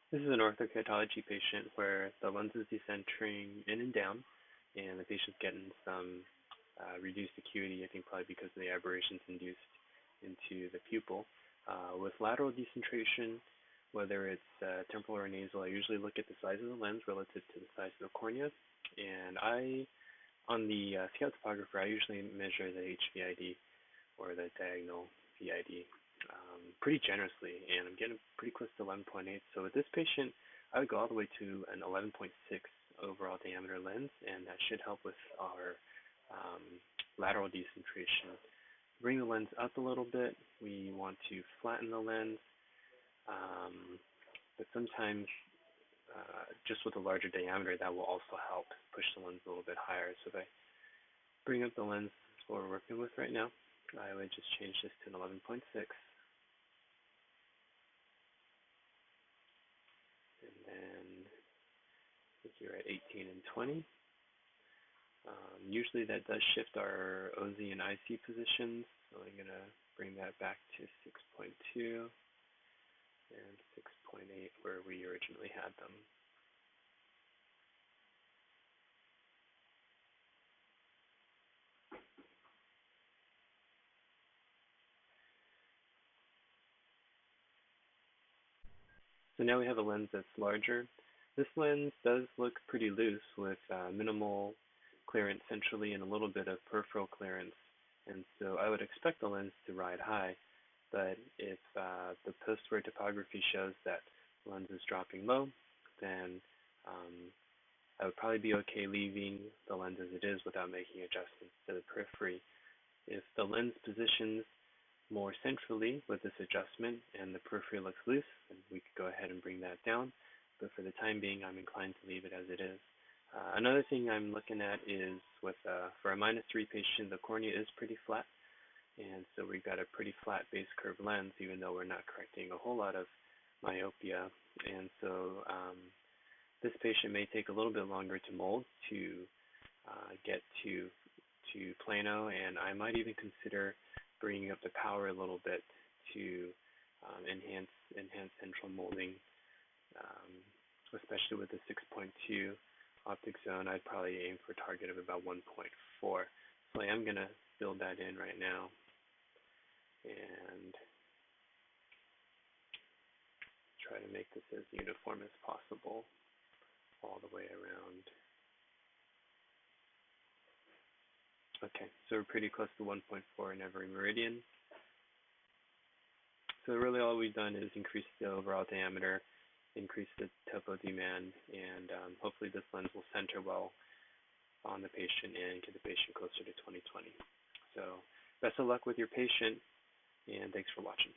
This is an orthokeratology patient where the lens is decentering in and down, and the patient's getting some reduced acuity, I think probably because of the aberrations induced into the pupil. With lateral decentration, whether it's temporal or nasal, I usually look at the size of the lens relative to the size of the cornea. And on the scout topographer, I usually measure the HVID or the diagonal VID pretty generously, and I'm getting pretty close to 11.8. So with this patient, I would go all the way to an 11.6 overall diameter lens, and that should help with our um, lateral decentration. Bring the lens up a little bit. We want to flatten the lens, but sometimes just with a larger diameter, that will also help push the lens a little bit higher. So if I bring up the lens, that's what we're working with right now, I would just change this to an 11.6. And then I think you're at 18 and 20. Usually that does shift our OZ and IC positions, so I'm going to bring that back to 6.2 and 6.8 where we originally had them. So now we have a lens that's larger. This lens does look pretty loose with minimal clearance centrally and a little bit of peripheral clearance. And so I would expect the lens to ride high, but if the post-wear topography shows that the lens is dropping low, then I would probably be okay leaving the lens as it is without making adjustments to the periphery. If the lens positions more centrally with this adjustment and the periphery looks loose, then we could go ahead and bring that down. But for the time being, I'm inclined to leave it as it is. Another thing I'm looking at is for a -3 patient, the cornea is pretty flat. And so we've got a pretty flat base curve lens, even though we're not correcting a whole lot of myopia. And so this patient may take a little bit longer to mold to get to plano, and I might even consider bringing up the power a little bit to enhance central molding, especially with the 6.2 optic zone. I'd probably aim for a target of about 1.4. So I am going to build that in right now and try to make this as uniform as possible all the way around. Okay, so we're pretty close to 1.4 in every meridian. So really all we've done is increase the overall diameter, increase the topo demand, and hopefully this lens will center well on the patient and get the patient closer to 20/20. So best of luck with your patient, and thanks for watching.